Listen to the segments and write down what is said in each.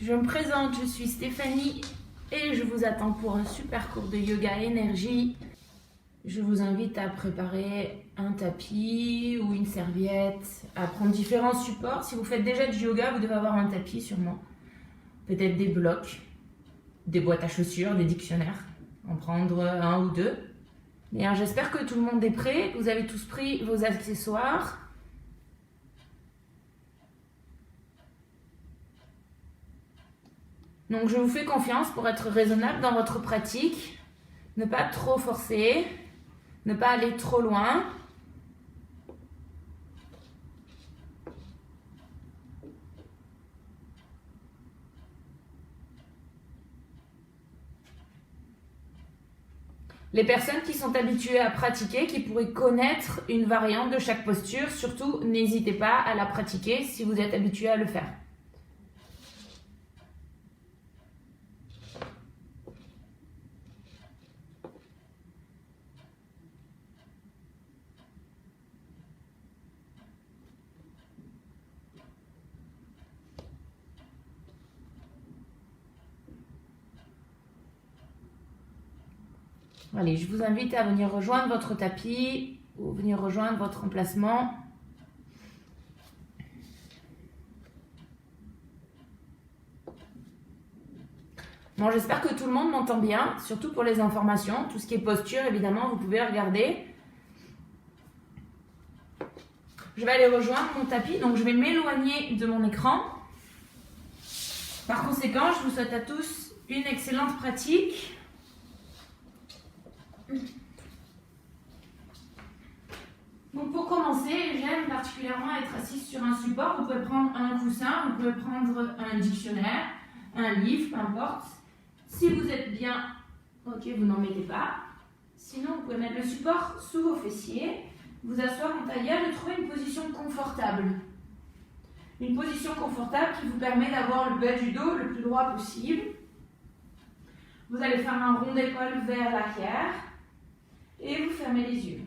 Je me présente, je suis Stéphanie et je vous attends pour un super cours de yoga énergie. Je vous invite à préparer un tapis ou une serviette, à prendre différents supports. Si vous faites déjà du yoga, vous devez avoir un tapis sûrement. Peut-être des blocs, des boîtes à chaussures, des dictionnaires. En prendre un ou deux. Bien, j'espère que tout le monde est prêt, que vous avez tous pris vos accessoires. Donc je vous fais confiance pour être raisonnable dans votre pratique. Ne pas trop forcer, ne pas aller trop loin. Les personnes qui sont habituées à pratiquer, qui pourraient connaître une variante de chaque posture, surtout n'hésitez pas à la pratiquer si vous êtes habitué à le faire. Allez, je vous invite à venir rejoindre votre tapis ou venir rejoindre votre emplacement. Bon, j'espère que tout le monde m'entend bien, surtout pour les informations. Tout ce qui est posture, évidemment, vous pouvez regarder. Je vais aller rejoindre mon tapis, donc je vais m'éloigner de mon écran. Par conséquent, je vous souhaite à tous une excellente pratique. Donc pour commencer, j'aime particulièrement être assise sur un support. Vous pouvez prendre un coussin, vous pouvez prendre un dictionnaire, un livre, peu importe. Si vous êtes bien, ok, vous n'en mettez pas. Sinon, vous pouvez mettre le support sous vos fessiers, vous asseoir en tailleur et trouver une position confortable. Une position confortable qui vous permet d'avoir le bas du dos le plus droit possible. Vous allez faire un rond d'épaule vers l'arrière et vous fermez les yeux.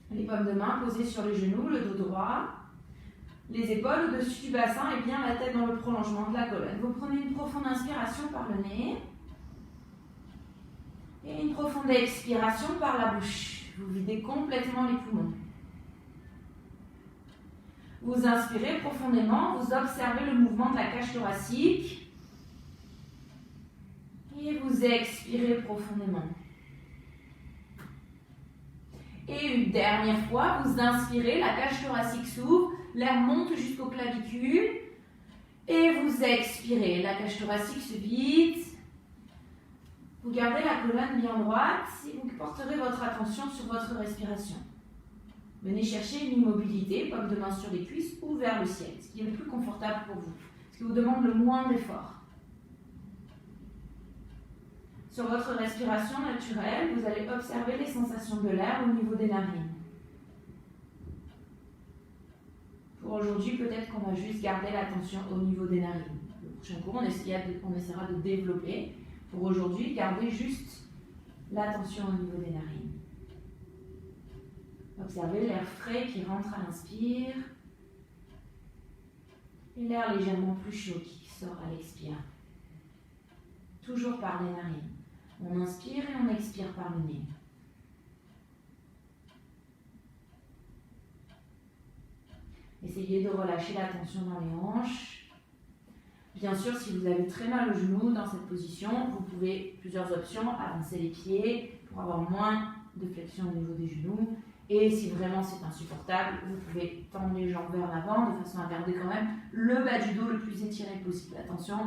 Les paumes de main posées sur les genoux, le dos droit, les épaules au-dessus du bassin et bien la tête dans le prolongement de la colonne. Vous prenez une profonde inspiration par le nez et une profonde expiration par la bouche. Vous videz complètement les poumons. Vous inspirez profondément, vous observez le mouvement de la cage thoracique et vous expirez profondément. Et une dernière fois, vous inspirez, la cage thoracique s'ouvre, l'air monte jusqu'aux clavicules et vous expirez, la cage thoracique se vide. Vous gardez la colonne bien droite et vous porterez votre attention sur votre respiration. Venez chercher une immobilité, paume de main sur les cuisses ou vers le ciel, ce qui est le plus confortable pour vous, ce qui vous demande le moins d'effort. Sur votre respiration naturelle, vous allez observer les sensations de l'air au niveau des narines. Pour aujourd'hui, peut-être qu'on va juste garder l'attention au niveau des narines. Le prochain cours, on essaiera de développer. Pour aujourd'hui, gardez juste l'attention au niveau des narines. Observez l'air frais qui rentre à l'inspire et l'air légèrement plus chaud qui sort à l'expire. Toujours par les narines. On inspire et on expire par le nez. Essayez de relâcher la tension dans les hanches. Bien sûr, si vous avez très mal au genou dans cette position, vous pouvez, plusieurs options, avancer les pieds pour avoir moins de flexion au niveau des genoux. Et si vraiment c'est insupportable, vous pouvez tendre les jambes vers l'avant de façon à garder quand même le bas du dos le plus étiré possible. Attention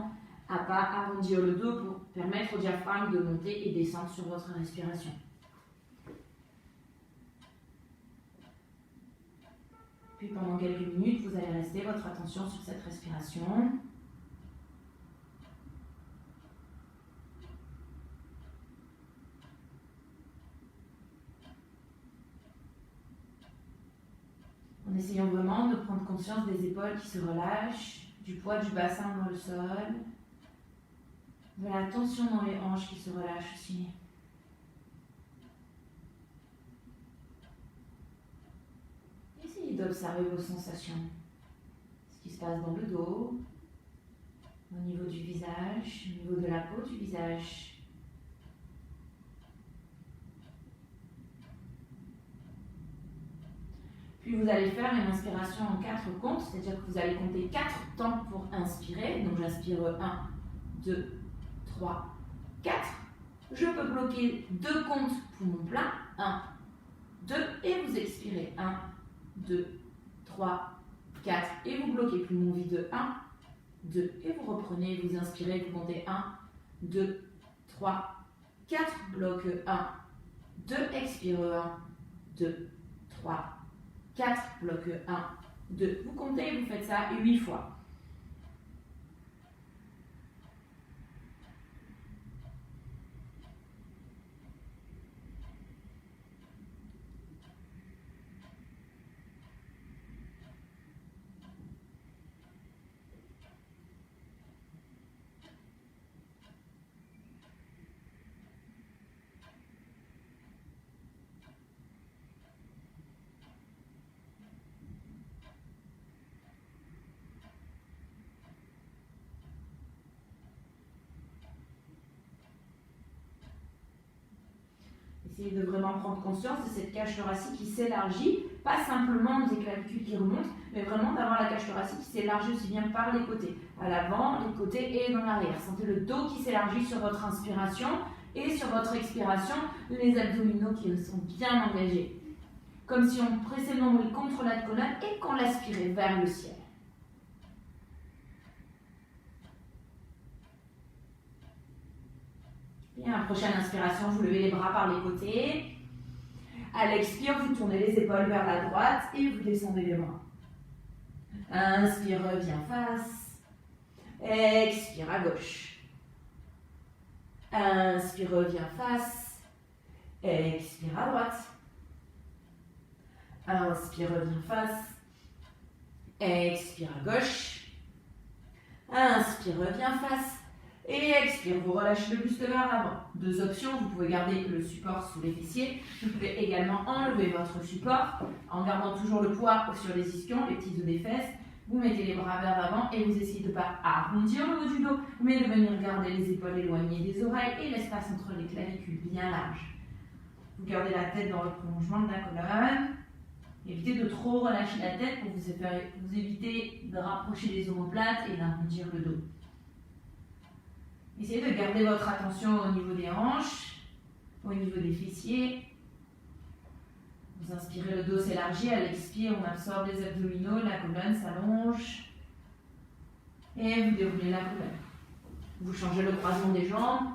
à ne pas arrondir le dos pour permettre au diaphragme de monter et descendre sur votre respiration. Puis pendant quelques minutes, vous allez rester votre attention sur cette respiration. En essayant vraiment de prendre conscience des épaules qui se relâchent, du poids du bassin dans le sol, de la tension dans les hanches qui se relâchent aussi. Essayez d'observer vos sensations, ce qui se passe dans le dos, au niveau du visage, au niveau de la peau du visage. Puis vous allez faire une inspiration en 4 comptes, c'est-à-dire que vous allez compter 4 temps pour inspirer. Donc j'inspire 1, 2, 3, 4. Je peux bloquer 2 comptes pour mon plein. 1, 2 et vous expirez. 1, 2, 3, 4 et vous bloquez poumon vide. 1, 2 et vous reprenez, vous inspirez, vous comptez 1, 2, 3, 4. Bloc 1, 2, expire 1, 2, 3, 4, bloc 1, 2. Vous comptez, vous faites ça 8 fois. Essayez de vraiment prendre conscience de cette cage thoracique qui s'élargit, pas simplement des clavicules qui remontent, mais vraiment d'avoir la cage thoracique qui s'élargit aussi bien par les côtés, à l'avant, les côtés et dans l'arrière. Sentez le dos qui s'élargit sur votre inspiration et sur votre expiration, les abdominaux qui sont bien engagés. Comme si on pressait le nombril contre la colonne et qu'on l'aspirait vers le ciel. Et à la prochaine inspiration, vous levez les bras par les côtés. À l'expire, vous tournez les épaules vers la droite et vous descendez les bras. Inspire, reviens face. Expire à gauche. Inspire, reviens face. Expire à droite. Inspire, reviens face. Expire à gauche. Inspire, reviens face. Et expire, vous relâchez le buste vers l'avant. 2 options, vous pouvez garder le support sous les fessiers. Vous pouvez également enlever votre support en gardant toujours le poids sur les ischions, les petits os des fesses. Vous mettez les bras vers l'avant et vous essayez de ne pas arrondir le haut du dos, mais de venir garder les épaules éloignées des oreilles et l'espace entre les clavicules bien large. Vous gardez la tête dans le prolongement de la colonne. Évitez de trop relâcher la tête pour vous éviter de rapprocher les omoplates et d'arrondir le dos. Essayez de garder votre attention au niveau des hanches, au niveau des fessiers. Vous inspirez, le dos s'élargit. À l'expire, on absorbe les abdominaux, la colonne s'allonge. Et vous déroulez la colonne. Vous changez le croisement des jambes.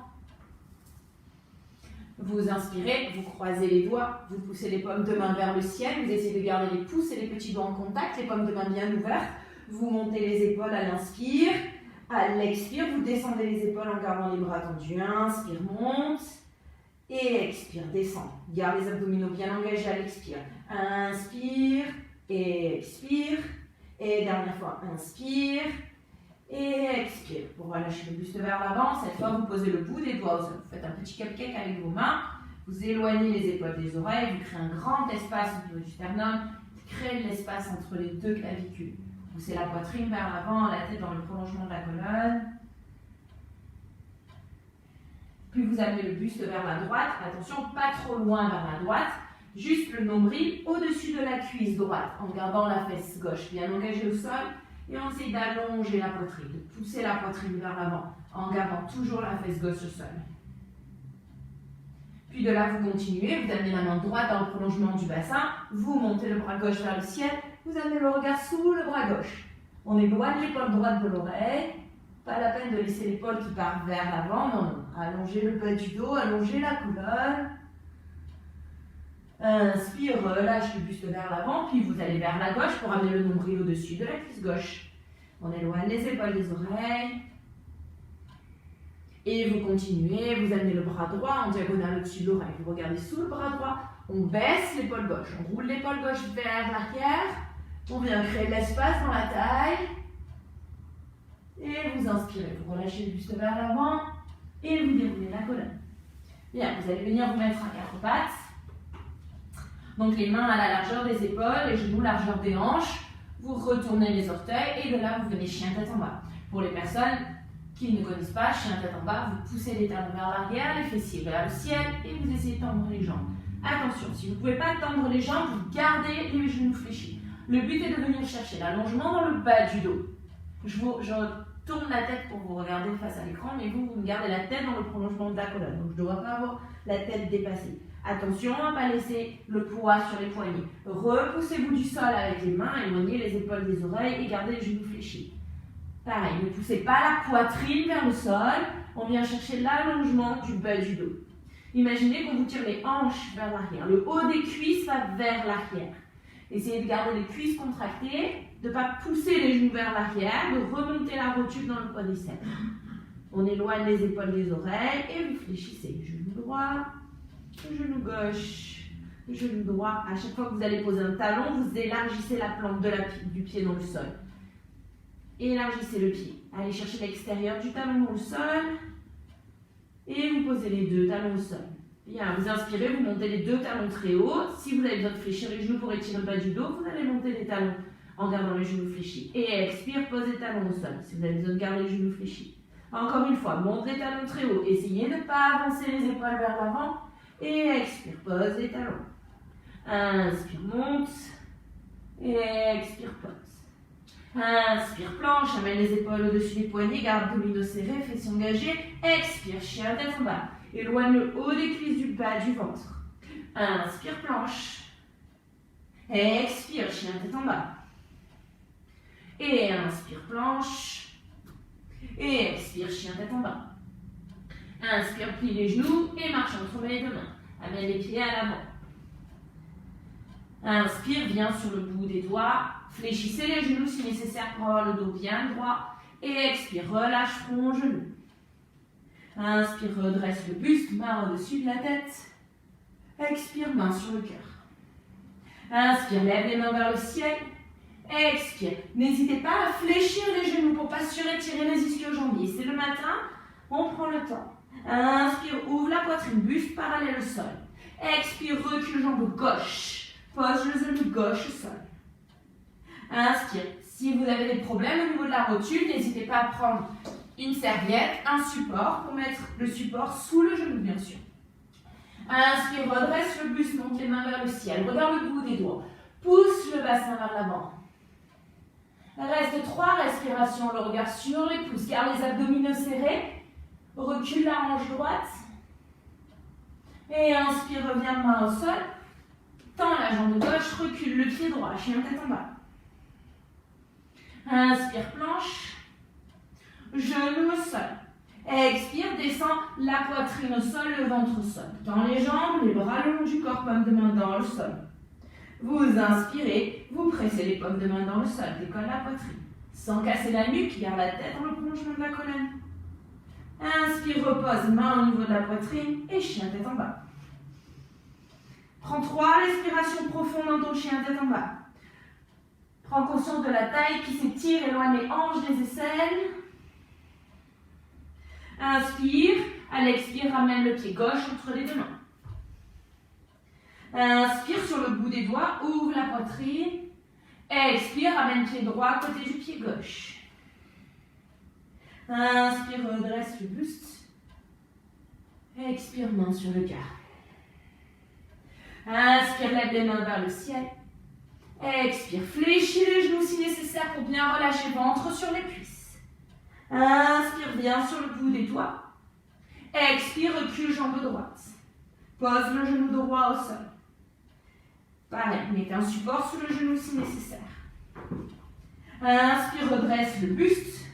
Vous inspirez, vous croisez les doigts, vous poussez les paumes de main vers le ciel. Vous essayez de garder les pouces et les petits doigts en contact, les paumes de main bien ouvertes. Vous montez les épaules à l'inspire. À l'expire, vous descendez les épaules en gardant les bras tendus. Inspire, monte. Et expire, descend. Garde les abdominaux bien engagés à l'expire. Inspire. Et expire. Et dernière fois, inspire. Et expire. Pour relâcher le buste vers l'avant, cette fois, vous posez le bout des doigts au sol. Vous faites un petit cupcake avec vos mains. Vous éloignez les épaules des oreilles. Vous créez un grand espace au niveau du sternum. Vous créez de l'espace entre les 2 clavicules. Poussez la poitrine vers l'avant, la tête dans le prolongement de la colonne. Puis vous amenez le buste vers la droite. Attention, pas trop loin vers la droite. Juste le nombril au-dessus de la cuisse droite, en gardant la fesse gauche bien engagée au sol. Et on essaie d'allonger la poitrine, de pousser la poitrine vers l'avant, en gardant toujours la fesse gauche au sol. Puis de là, vous continuez, vous amenez la main droite dans le prolongement du bassin. Vous montez le bras gauche vers le ciel. Vous amenez le regard sous le bras gauche. On éloigne l'épaule droite de l'oreille. Pas la peine de laisser l'épaule qui part vers l'avant. Non, non. Allongez le bas du dos, allongez la colonne. Inspire, relâche le buste vers l'avant. Puis vous allez vers la gauche pour amener le nombril au-dessus de la cuisse gauche. On éloigne les épaules des oreilles. Et vous continuez, vous amenez le bras droit en diagonale au-dessus de l'oreille. Vous regardez sous le bras droit. On baisse l'épaule gauche. On roule l'épaule gauche vers l'arrière. On vient créer de l'espace dans la taille. Et vous inspirez. Vous relâchez le buste vers l'avant. Et vous déroulez la colonne. Bien, vous allez venir vous mettre à 4 pattes. Donc les mains à la largeur des épaules, les genoux largeur des hanches. Vous retournez les orteils et de là vous venez chien tête en bas. Pour les personnes qui ne connaissent pas, chien tête en bas, vous poussez les talons vers l'arrière, les fessiers vers le ciel et vous essayez de tendre les jambes. Attention, si vous ne pouvez pas tendre les jambes, vous gardez les genoux fléchis. Le but est de venir chercher l'allongement dans le bas du dos. Je tourne la tête pour vous regarder face à l'écran, mais vous me gardez la tête dans le prolongement de la colonne. Donc je ne dois pas avoir la tête dépassée. Attention à ne pas laisser le poids sur les poignets. Repoussez-vous du sol avec les mains, éloignez les épaules des oreilles et gardez les genoux fléchis. Pareil, ne poussez pas la poitrine vers le sol, on vient chercher l'allongement du bas du dos. Imaginez qu'on vous tire les hanches vers l'arrière, le haut des cuisses va vers l'arrière. Essayez de garder les cuisses contractées, de ne pas pousser les genoux vers l'arrière, de remonter la rotule dans le quadriceps. On éloigne les épaules des oreilles et vous fléchissez. Genou droit, genou gauche, genou droit. À chaque fois que vous allez poser un talon, vous élargissez la plante du pied dans le sol. Élargissez le pied. Allez chercher l'extérieur du talon dans le sol. Et vous posez les deux talons au sol. Bien, vous inspirez, vous montez les deux talons très haut. Si vous avez besoin de fléchir les genoux pour étirer le bas du dos, vous allez monter les talons en gardant les genoux fléchis. Et expire, posez les talons au sol. Si vous avez besoin de garder les genoux fléchis. Encore une fois, montez les talons très haut. Essayez de ne pas avancer les épaules vers l'avant. Et expire, pose les talons. Inspire, monte. Et expire, pose. Inspire, planche, amène les épaules au-dessus des poignets, garde abdominaux serrés, fessiers engagés. Expire, chien tête en bas. Éloigne le haut des cuisses du bas du ventre. Inspire, planche. Expire, chien tête en bas. Et inspire, planche. Et expire, chien tête en bas. Inspire, plie les genoux et marche entre les deux mains. Amène les pieds à l'avant. Inspire, viens sur le bout des doigts. Fléchissez les genoux si nécessaire pour avoir le dos bien droit. Et expire, relâche front, genoux. Inspire, redresse le buste, main au-dessus de la tête. Expire, main sur le cœur. Inspire, lève les mains vers le ciel. Expire. N'hésitez pas à fléchir les genoux pour pas surétirer les ischio-jambiers. C'est le matin, on prend le temps. Inspire, ouvre la poitrine, buste parallèle au sol. Expire, recule jambe gauche. Pose le genou gauche au sol. Inspire. Si vous avez des problèmes au niveau de la rotule, n'hésitez pas à prendre une serviette, un support pour mettre le support sous le genou, bien sûr. Inspire, redresse le buste, monte les mains vers le ciel. Regarde le bout des doigts. Pousse le bassin vers l'avant. Reste 3 respirations, le regard sur les pouces. Garde les abdominaux serrés. Recule la hanche droite. Et inspire, reviens main au sol. Tends la jambe gauche, recule le pied droit, chien tête en bas. Inspire, planche. Genou au sol. Expire, descend la poitrine au sol, le ventre au sol. Tends les jambes, les bras le long du corps, paume de main dans le sol. Vous inspirez, vous pressez les paumes de main dans le sol, décolle la poitrine. Sans casser la nuque, garde la tête dans le prolongement de la colonne. Inspire, repose, main au niveau de la poitrine et chien tête en bas. Prends 3 respirations profondes dans ton chien tête en bas. Prends conscience de la taille qui s'étire, éloigne les hanches des aisselles. Inspire, à l'expire, ramène le pied gauche entre les deux mains. Inspire sur le bout des doigts, ouvre la poitrine. Expire, ramène le pied droit à côté du pied gauche. Inspire, redresse le buste. Expire, main sur le cœur. Inspire, lève les mains vers le ciel. Expire, fléchis les genoux si nécessaire pour bien relâcher ventre sur les cuisses. Inspire, viens sur le bout des doigts. Expire, recule jambe droite. Pose le genou droit au sol. Pareil, mettez un support sous le genou si nécessaire. Inspire, redresse le buste.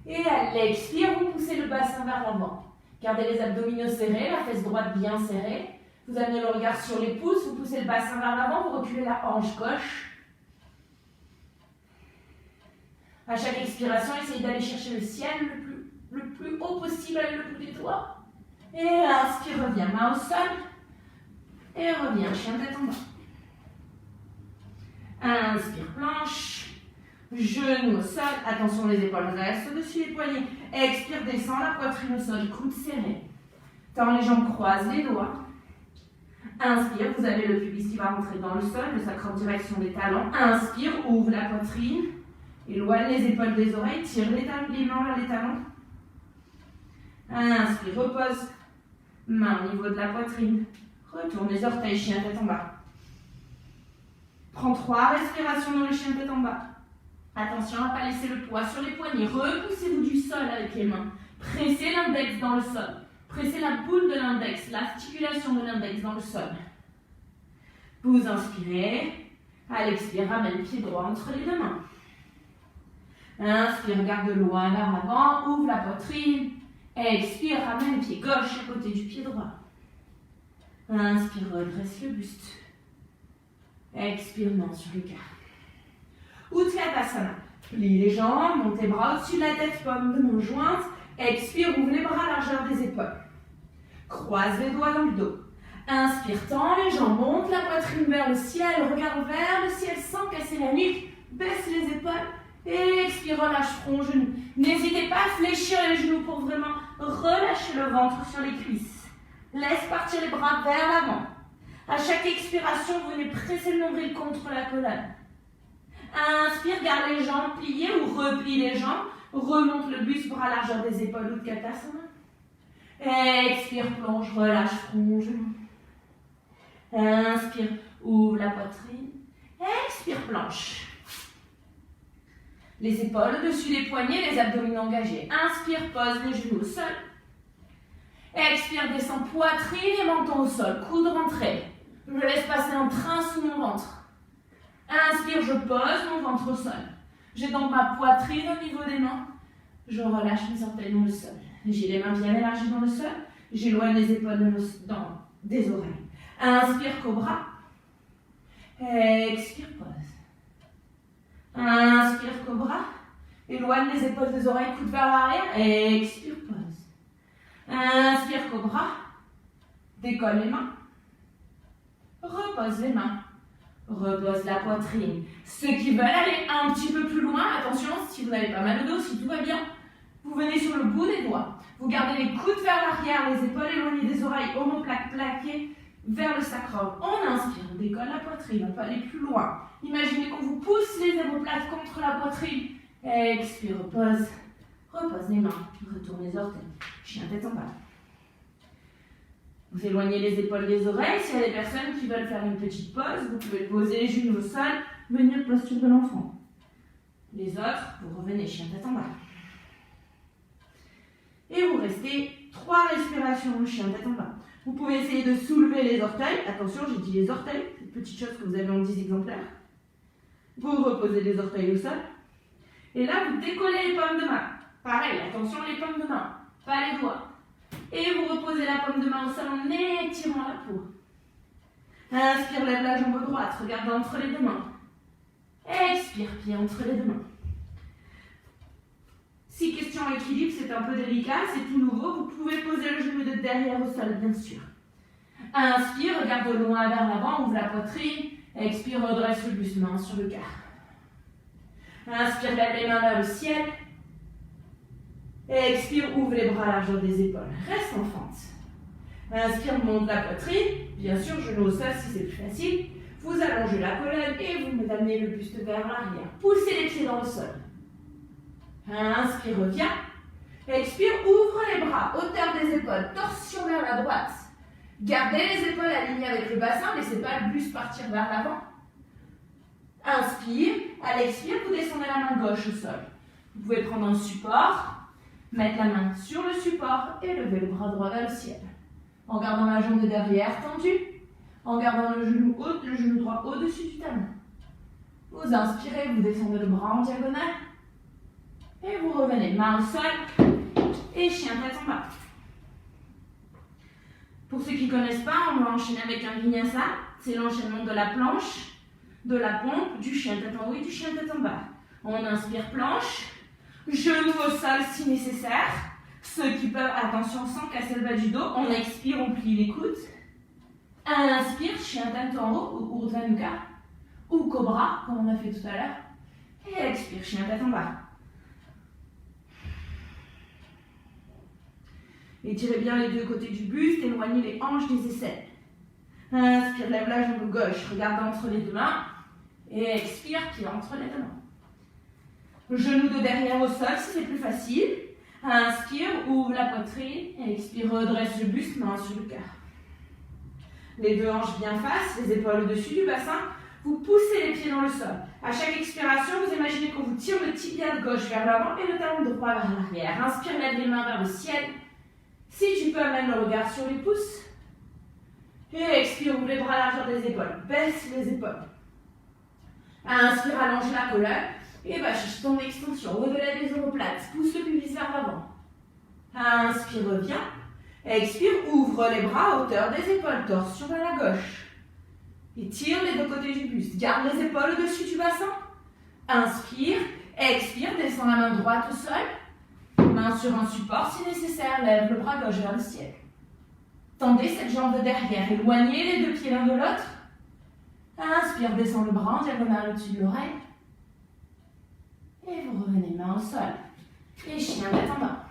Et à l'expire, vous poussez le bassin vers l'avant. Gardez les abdominaux serrés, la fesse droite bien serrée. Vous amenez le regard sur les pouces, vous poussez le bassin vers l'avant, vous reculez la hanche gauche. À chaque expiration, essayez d'aller chercher le ciel le plus haut possible avec le bout des doigts. Et inspire, reviens, main au sol. Et reviens, chien tête en bas. Inspire, planche. Genou au sol. Attention, les épaules restent au-dessus des poignets. Expire, descend la poitrine au sol, coude serré. Tends les jambes, croise les doigts. Inspire, vous avez le pubis qui va rentrer dans le sol, le sacrum en direction des talons. Inspire, ouvre la poitrine. Éloigne les épaules des oreilles, tire les mains vers les talons. Inspire, repose. Main au niveau de la poitrine. Retourne les orteils, chien tête en bas. Prends 3 respirations dans le chien tête en bas. Attention à ne pas laisser le poids sur les poignets. Repoussez-vous du sol avec les mains. Pressez l'index dans le sol. Pressez la boule de l'index, l'articulation de l'index dans le sol. Vous inspirez. À l'expire, ramène le pied droit entre les deux mains. Inspire, regarde loin vers l'avant, ouvre la poitrine. Expire, ramène le pied gauche à côté du pied droit. Inspire, redresse le buste. Expire, main sur le cœur. Utkatasana. Plie les jambes, monte les bras au-dessus de la tête, paume de main jointe. Expire, ouvre les bras à largeur des épaules. Croise les doigts dans le dos. Inspire, tends les jambes, monte la poitrine vers le ciel, regarde vers le ciel sans casser la nuque. Baisse les épaules. Et expire, relâche front, genoux. N'hésitez pas à fléchir les genoux pour vraiment relâcher le ventre sur les cuisses. Laisse partir les bras vers l'avant. À chaque expiration, venez presser le nombril contre la colonne. Inspire, garde les jambes pliées ou replie les jambes. Remonte le buste, bras à largeur des épaules, Utkatasana. Expire, plonge, relâche front, genoux. Inspire, ouvre la poitrine. Expire, planche. Les épaules au-dessus des poignets, les abdominaux engagés. Inspire, pose les genoux au sol. Expire, descend poitrine et menton au sol. Coude rentré. Je laisse passer un train sous mon ventre. Inspire, je pose mon ventre au sol. J'ai donc ma poitrine au niveau des mains. Je relâche mes orteils dans le sol. J'ai les mains bien élargies dans le sol. J'éloigne les épaules des oreilles. Inspire, cobra. Expire, pose. Inspire, cobra. Éloigne les épaules des oreilles, coude vers l'arrière. Expire, pose. Inspire, cobra. Décolle les mains. Repose les mains. Repose la poitrine. Ceux qui veulent aller un petit peu plus loin, attention, si vous n'avez pas mal au dos, si tout va bien, vous venez sur le bout des doigts. Vous gardez les coudes vers l'arrière, les épaules éloignées des oreilles, omoplate plaquée vers le sacrum. On inspire, on décolle la poitrine, on peut aller plus loin. Imaginez qu'on vous pousse les omoplates contre la poitrine. Expire, repose. Repose les mains, retourne les orteils. Chien tête en bas. Vous éloignez les épaules des oreilles. S'il y a des personnes qui veulent faire une petite pause, vous pouvez poser les genoux au sol, venir posture de l'enfant. Les autres, vous revenez chien tête en bas. Et vous restez 3 respirations chien tête en bas. Vous pouvez essayer de soulever les orteils. Attention, j'ai dit les orteils, c'est une petite chose que vous avez en 10 exemplaires. Vous reposez les orteils au sol. Et là, vous décollez les paumes de main. Pareil, attention les paumes de main, pas les doigts. Et vous reposez la paume de main au sol en étirant la peau. Inspire, lève la jambe droite, regarde entre les deux mains. Expire, pied entre les deux mains. Si question équilibre, c'est un peu délicat, c'est tout nouveau, vous pouvez poser le genou de derrière au sol, bien sûr. Inspire, regarde de loin vers l'avant, ouvre la poitrine. Expire, redresse le buste, main sur le cœur. Inspire, lève les mains vers le ciel. Expire, ouvre les bras à largeur des épaules. Reste en fente. Inspire, monte la poitrine. Bien sûr, genou au sol si c'est plus facile. Vous allongez la colonne et vous amenez le buste vers l'arrière. Poussez les pieds dans le sol. Inspire, reviens. Expire, ouvre les bras, hauteur des épaules, torsion vers la droite. Gardez les épaules alignées avec le bassin, laissez pas le buste partir vers l'avant. Inspire, à l'expire, vous descendez la main gauche au sol. Vous pouvez prendre un support, mettre la main sur le support et lever le bras droit vers le ciel. En gardant la jambe de derrière tendue, en gardant le genou droit au-dessus du talon. Vous inspirez, vous descendez le bras en diagonale. Et vous revenez, main au sol et chien tête en bas. Pour ceux qui ne connaissent pas, on va enchaîner avec un vinyasa. C'est l'enchaînement de la planche, de la pompe, du chien tête en haut et du chien tête en bas. On inspire planche, genoux au sol si nécessaire. Ceux qui peuvent, attention, sans casser le bas du dos. On expire, on plie les coudes. Inspire, chien tête en haut ou Urdhva Mukha ou cobra, comme on a fait tout à l'heure. Et expire, chien tête en bas. Étirez bien les deux côtés du buste, éloignez les hanches des aisselles. Inspire, lève la jambe gauche, regarde entre les deux mains. Et expire, pied entre les deux mains. Genou de derrière au sol si c'est plus facile. Inspire, ouvre la poitrine. Expire, redresse le buste, main sur le cœur. Les deux hanches bien face, les épaules au-dessus du bassin. Vous poussez les pieds dans le sol. À chaque expiration, vous imaginez qu'on vous tire le tibia de gauche vers l'avant et le talon droit vers l'arrière. Inspire, lève les mains vers le ciel. Si tu peux, amène le regard sur les pouces. Et expire, ouvre les bras à la largeur des épaules. Baisse les épaules. Inspire, allonge la colonne. Et va chercher ton extension au-delà des omoplates. Pousse le pubis vers l'avant. Inspire, reviens. Expire, ouvre les bras à hauteur des épaules. Torsion vers la gauche. Et tire les deux côtés du buste. Garde les épaules au-dessus du bassin. Inspire. Expire, descends la main droite au sol. Main sur un support si nécessaire. Lève le bras gauche vers le ciel. Tendez cette jambe de derrière. Éloignez les deux pieds l'un de l'autre. Inspire, descends le bras en diagonale au-dessus de l'oreille. Et vous revenez main au sol. Et chien tête en bas.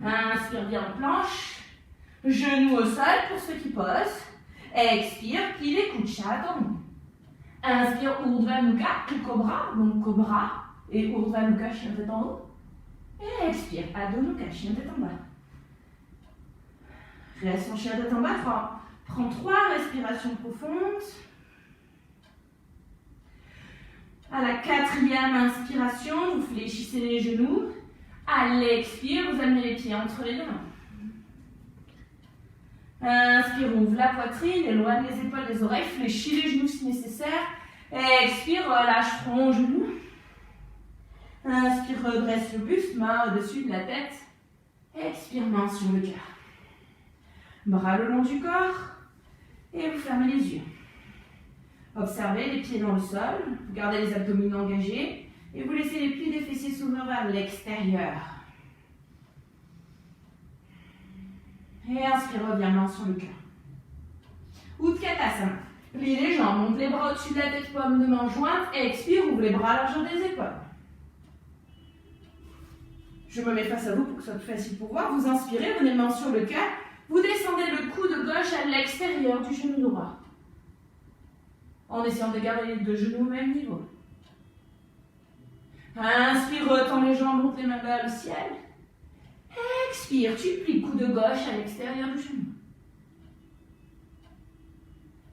Inspire, bien en planche. Genoux au sol pour ceux qui posent. Expire, plie les coudes, chat attendu. Inspire, Urdhva Mukha ou cobra. Donc cobra et Urdhva Mukha, chien tête en haut. Et expire, Adho Mukha, chien tête en bas. Reste en chien tête en bas. Prends 3 respirations profondes. À la 4e inspiration, vous fléchissez les genoux. À l'expire, vous amenez les pieds entre les deux mains. Inspire, ouvre la poitrine, éloigne les épaules des oreilles, fléchis les genoux si nécessaire. Expire, relâche front, genoux. Inspire, redresse le buste, main au-dessus de la tête. Expire, main sur le cœur. Bras le long du corps. Et vous fermez les yeux. Observez les pieds dans le sol. Vous gardez les abdominaux engagés. Et vous laissez les plis des fessiers s'ouvrir vers l'extérieur. Et inspire, reviens, main sur le cœur. Utkatasana. Plie les jambes, monte les bras au-dessus de la tête, paume de main jointe. Et expire, ouvre les bras à la largeur des épaules. Je me mets face à vous pour que ce soit plus facile pour voir. Vous inspirez, venez main sur le cœur. Vous descendez le coude gauche à l'extérieur du genou droit. En essayant de garder les deux genoux au même niveau. Inspire, retends les jambes, monte les mains vers le ciel. Expire, tu plies coude gauche à l'extérieur du genou.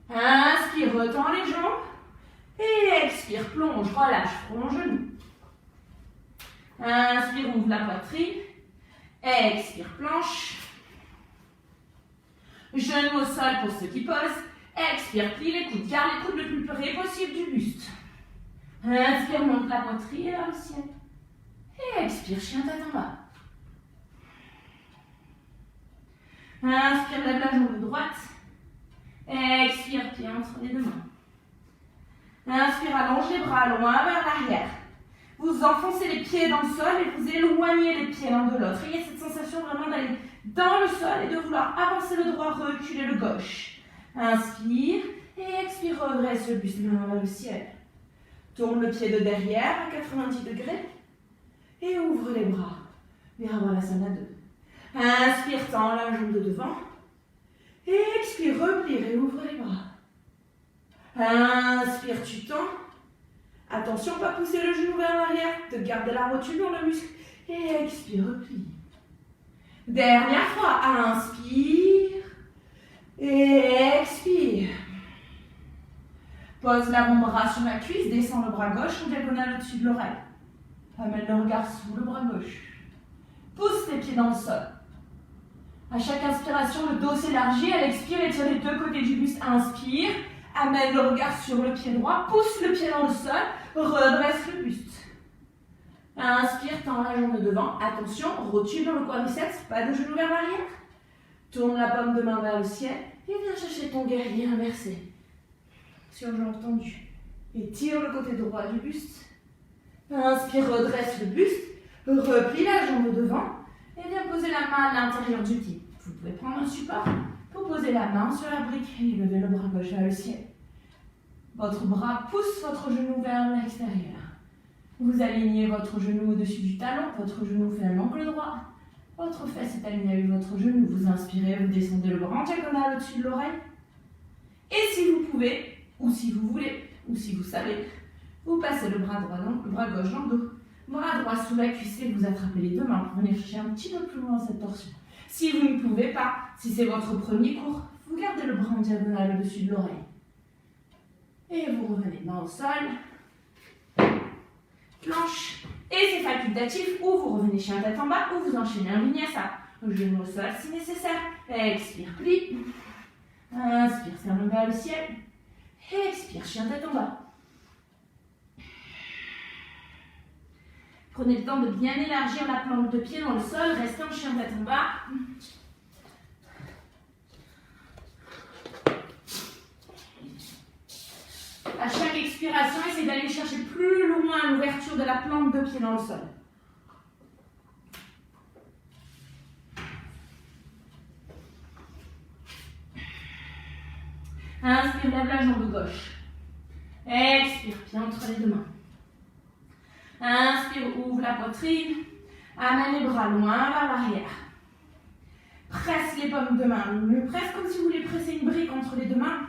Inspire, retends les jambes. Et expire, plonge, relâche, front, genou. Inspire, ouvre la poitrine. Expire, planche. Genoux au sol pour ceux qui posent. Expire, plie les coudes. Garde les coudes le plus près possible du buste. Inspire, monte la poitrine vers le ciel. Et expire, chien tête en bas. Inspire, lève la jambe droite. Expire, pied entre les deux mains. Inspire, allonge les bras loin vers l'arrière. Vous enfoncez les pieds dans le sol et vous éloignez les pieds l'un de l'autre. Il y a cette sensation vraiment d'aller dans le sol et de vouloir avancer le droit, reculer le gauche. Inspire et expire, redresse le buste, main vers le ciel. Tourne le pied de derrière à 90 degrés et ouvre les bras. Virabhadrasana 2. Inspire, tends la jambe de devant. Et expire, replie et ouvre les bras. Inspire, tu tends. Attention, pas pousser le genou vers l'arrière, de garder la rotule dans le muscle. Et expire, replie. Dernière fois, inspire. Et expire. Pose l'avant-bras sur la cuisse, descends le bras gauche en diagonale au-dessus de l'oreille. Amène le regard sous le bras gauche. Pousse les pieds dans le sol. À chaque inspiration, le dos s'élargit. À l'expire, étire les deux côtés du buste. Inspire. Amène le regard sur le pied droit. Pousse le pied dans le sol. Redresse le buste. Inspire, tends la jambe de devant. Attention, rotule dans le quadriceps. Pas de genou vers l'arrière. Tourne la paume de main vers le ciel. Et viens chercher ton guerrier inversé. Sur jambe tendue. Et tire le côté droit du buste. Inspire, redresse le buste. Replie la jambe devant. Et viens poser la main à l'intérieur du pied. Vous pouvez prendre un support pour poser la main sur la brique et lever le bras gauche vers le ciel. Votre bras pousse votre genou vers l'extérieur. Vous alignez votre genou au-dessus du talon. Votre genou fait un angle droit. Votre fesse est alignée avec votre genou. Vous inspirez, vous descendez le bras en diagonale au-dessus de l'oreille. Et si vous pouvez, ou si vous voulez, ou si vous savez, vous passez le bras gauche dans le dos. Bras droit sous la cuisse et vous attrapez les deux mains pour venir chercher un petit peu plus loin cette torsion. Si vous ne pouvez pas, si c'est votre premier cours, vous gardez le bras en diagonale au-dessus de l'oreille. Et vous revenez main au sol. Planche. Et c'est facultatif, ou vous revenez chien tête en bas, ou vous enchaînez un vinyasa. Genou au sol si nécessaire. Expire, plie. Inspire, sternum vers le ciel. Expire, chien tête en bas. Prenez le temps de bien élargir la plante de pied dans le sol. Restez en chien tête en bas. À chaque expiration, essayez d'aller chercher plus loin l'ouverture de la plante de pied dans le sol. Inspire, lève la jambe gauche. Expire, pied entre les deux mains. Inspire, ouvre la poitrine. Amène les bras loin vers l'arrière. Presse les paumes de main. Presse comme si vous voulez presser une brique entre les deux mains.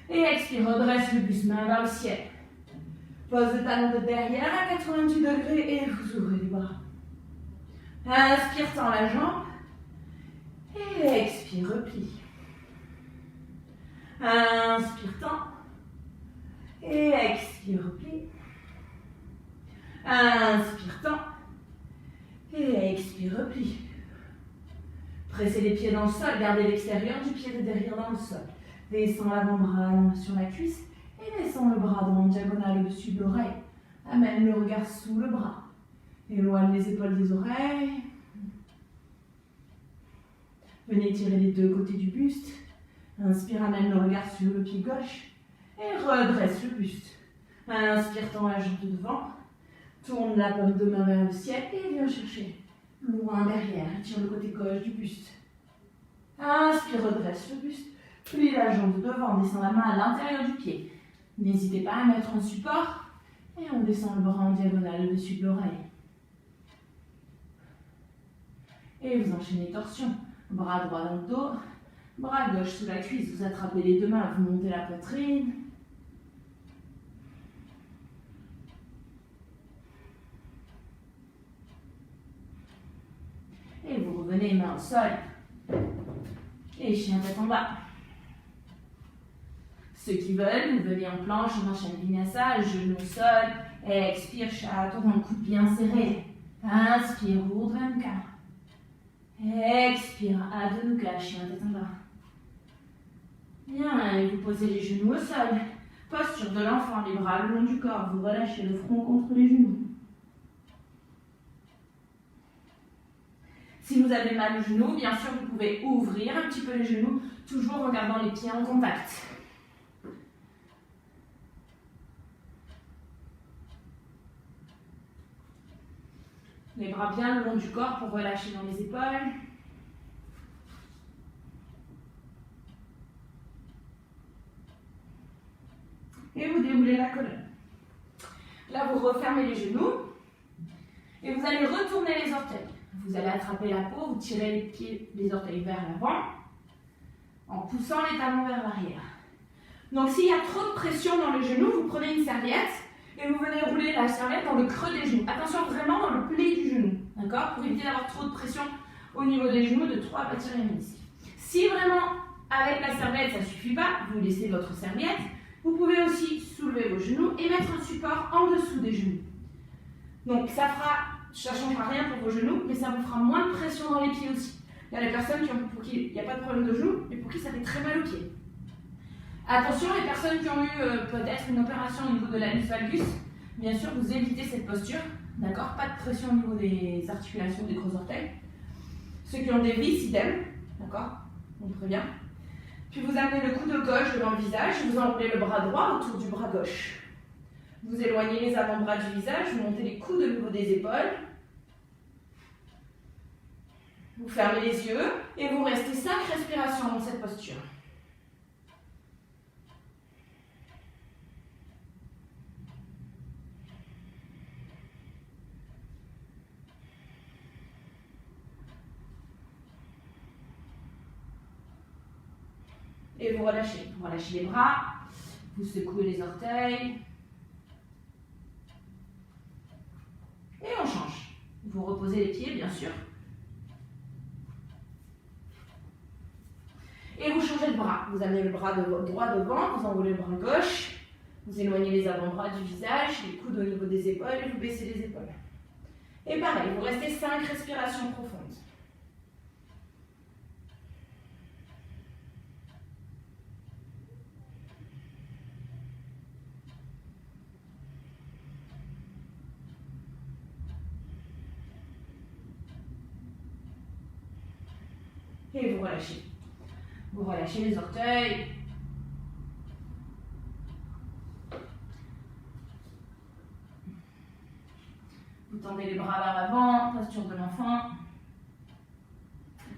Et expire, redresse le buste, main vers le ciel. Pose le talon de derrière à 90 degrés et vous ouvrez les bras. Inspire, tends la jambe. Et expire, replie. Inspire, tends. Et expire, replie. Inspire, tends. Et expire, replie. Pressez les pieds dans le sol, gardez l'extérieur du pied de derrière dans le sol. Descends l'avant-bras sur la cuisse et descends le bras droit en diagonale au-dessus de l'oreille. Amène le regard sous le bras. Éloigne les épaules des oreilles. Venez tirer les deux côtés du buste. Inspire, amène le regard sur le pied gauche et redresse le buste. Inspire, tends la jambe de devant. Tourne la paume de main vers le ciel et viens chercher loin derrière. Tire le côté gauche du buste. Inspire, redresse le buste. Plie la jambe de devant, descend la main à l'intérieur du pied. N'hésitez pas à mettre un support et on descend le bras en diagonale au-dessus de l'oreille. Et vous enchaînez torsion. Bras droit dans le dos, bras gauche sous la cuisse. Vous attrapez les deux mains, vous montez la poitrine. Et vous revenez main au sol. Et chien tête en bas. Ceux qui veulent, vous venez en planche, on enchaîne vinyasa, genou au sol, expire, chaton, on coude bien serré. Inspire, Urdhva Mukha. Expire, Adho Mukha, chien tête en bas. Bien, et vous posez les genoux au sol. Posture de l'enfant, les bras le long du corps, vous relâchez le front contre les genoux. Si vous avez mal aux genoux, bien sûr, vous pouvez ouvrir un petit peu les genoux, toujours en gardant les pieds en contact. Les bras bien le long du corps pour relâcher dans les épaules. Et vous déroulez la colonne. Là, vous refermez les genoux et vous allez retourner les orteils. Vous allez attraper la peau, vous tirez les pieds, les orteils vers l'avant en poussant les talons vers l'arrière. Donc, s'il y a trop de pression dans les genoux, vous prenez une serviette et vous venez rouler la serviette dans le creux des genoux. Attention vraiment dans le pli du genou, d'accord? Pour éviter d'avoir trop de pression au niveau des genoux, de trop abattre les mains ici. Si vraiment, avec la serviette, ça ne suffit pas, vous laissez votre serviette. Vous pouvez aussi soulever vos genoux et mettre un support en dessous des genoux. Donc, ça ne changera rien pour vos genoux, mais ça vous fera moins de pression dans les pieds aussi. Il y a des personnes pour qui il n'y a pas de problème de genoux, mais pour qui ça fait très mal aux pieds. Attention, les personnes qui ont eu peut-être une opération au niveau de l'anus valgus, bien sûr, vous évitez cette posture, d'accord? Pas de pression au niveau des articulations des gros orteils. Ceux qui ont des vis, idem, d'accord? On prévient. Puis vous amenez le coude gauche devant le visage, vous enroulez le bras droit autour du bras gauche. Vous éloignez les avant-bras du visage, vous montez les coudes au niveau des épaules. Vous fermez les yeux et vous restez 5 respirations dans cette posture. Et vous relâchez les bras, vous secouez les orteils. Et on change. Vous reposez les pieds, bien sûr. Et vous changez de bras. Vous amenez le bras droit devant, vous enroulez le bras gauche. Vous éloignez les avant-bras du visage, les coudes au niveau des épaules et vous baissez les épaules. Et pareil, vous restez 5 respirations profondes. Et vous relâchez. Vous relâchez les orteils. Vous tendez les bras vers l'avant, posture de l'enfant.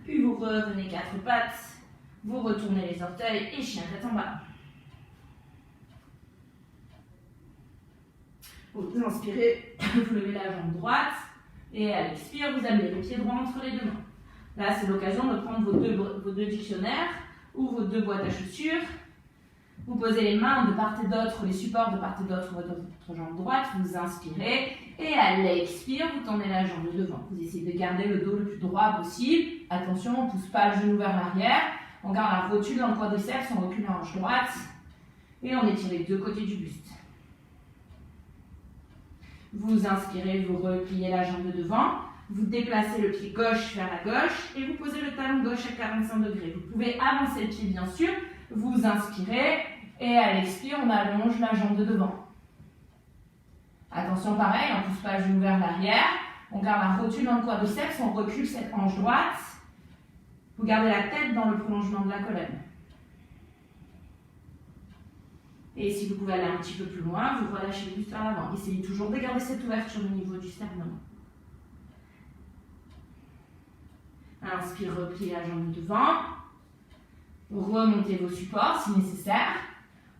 Puis vous revenez 4 pattes. Vous retournez les orteils et chien tête en bas. Vous inspirez, vous levez la jambe droite. Et à l'expire, vous amenez le pied droit entre les deux mains. Là, c'est l'occasion de prendre vos deux dictionnaires ou vos 2 boîtes à chaussures. Vous posez les mains de part et d'autre, les supports de part et d'autre, votre jambe droite. Vous inspirez et à l'expire, vous tendez la jambe de devant. Vous essayez de garder le dos le plus droit possible. Attention, on ne pousse pas le genou vers l'arrière. On garde la rotule dans le quadriceps, on recule la hanche droite. Et on étire les 2 côtés du buste. Vous inspirez, vous repliez la jambe de devant. Vous déplacez le pied gauche vers la gauche et vous posez le talon gauche à 45 degrés. Vous pouvez avancer le pied bien sûr. Vous inspirez et à l'expire, on allonge la jambe de devant. Attention pareil, on ne pousse pas le genou vers l'arrière. On garde la rotule dans le quadriceps, on recule cette hanche droite. Vous gardez la tête dans le prolongement de la colonne. Et si vous pouvez aller un petit peu plus loin, vous relâchez le buste vers l'avant. Essayez toujours de garder cette ouverture au niveau du sternum. Inspire, repliez la jambe devant. Remontez vos supports si nécessaire.